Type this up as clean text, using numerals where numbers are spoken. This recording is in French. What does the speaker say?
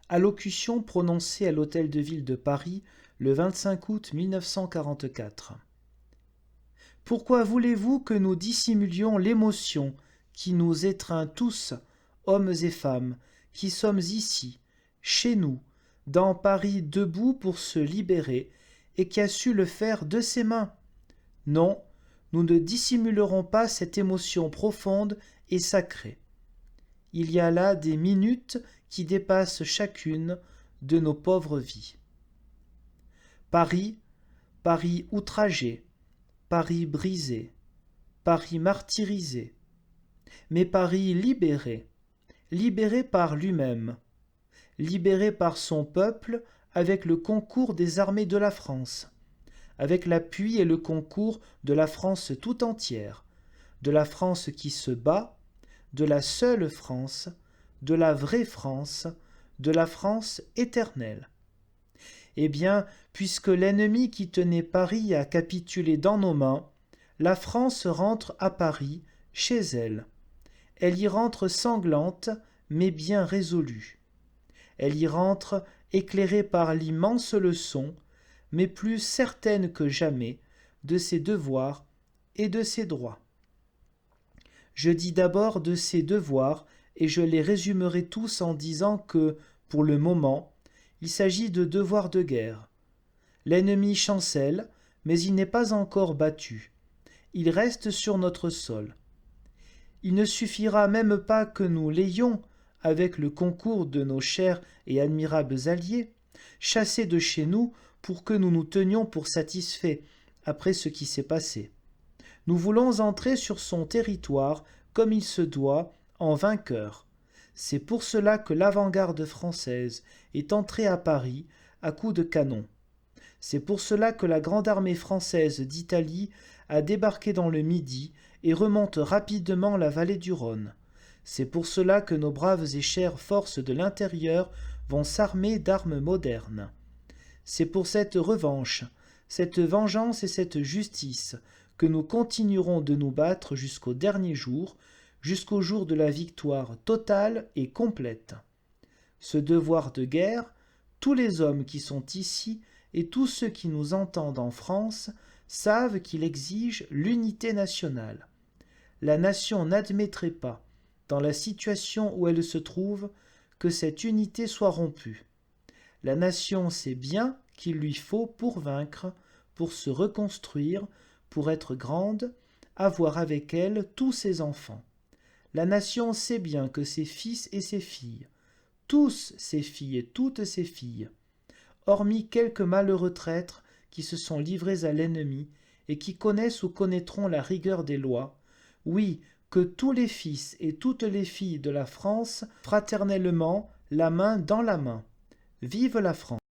Allocution prononcée à l'Hôtel de Ville de Paris le 25 août 1944. Pourquoi voulez-vous que nous dissimulions l'émotion qui nous étreint tous, hommes et femmes, qui sommes ici, chez nous, dans Paris debout pour se libérer, et qui a su le faire de ses mains? Non, nous ne dissimulerons pas cette émotion profonde et sacrée. Il y a là des minutes qui dépassent chacune de nos pauvres vies. Paris, Paris outragé, Paris brisé, Paris martyrisé, mais Paris libéré, libéré par lui-même, libéré par son peuple avec le concours des armées de la France, avec l'appui et le concours de la France tout entière, de la France qui se bat, de la seule France, de la vraie France, de la France éternelle. Eh bien, puisque l'ennemi qui tenait Paris a capitulé dans nos mains, la France rentre à Paris, chez elle. Elle y rentre sanglante, mais bien résolue. Elle y rentre éclairée par l'immense leçon, mais plus certaine que jamais, de ses devoirs et de ses droits. Je dis d'abord de ses devoirs, et je les résumerai tous en disant que, pour le moment, il s'agit de devoirs de guerre. L'ennemi chancelle, mais il n'est pas encore battu. Il reste sur notre sol. Il ne suffira même pas que nous l'ayons, avec le concours de nos chers et admirables alliés, chassés de chez nous pour que nous nous tenions pour satisfaits après ce qui s'est passé. Nous voulons entrer sur son territoire comme il se doit, en vainqueurs. C'est pour cela que l'avant-garde française est entrée à Paris à coups de canon. C'est pour cela que la grande armée française d'Italie a débarqué dans le Midi et remonte rapidement la vallée du Rhône. C'est pour cela que nos braves et chères forces de l'intérieur vont s'armer d'armes modernes. C'est pour cette revanche, cette vengeance et cette justice que nous continuerons de nous battre jusqu'au dernier jour, jusqu'au jour de la victoire totale et complète. Ce devoir de guerre, tous les hommes qui sont ici et tous ceux qui nous entendent en France savent qu'il exige l'unité nationale. La nation n'admettrait pas, dans la situation où elle se trouve, que cette unité soit rompue. La nation sait bien qu'il lui faut pour vaincre, pour se reconstruire, pour être grande, avoir avec elle tous ses enfants. La nation sait bien que ses fils et ses filles, tous ses filles et toutes ses filles, hormis quelques malheureux traîtres qui se sont livrés à l'ennemi et qui connaissent ou connaîtront la rigueur des lois, oui, que tous les fils et toutes les filles de la France, fraternellement, la main dans la main. Vive la France!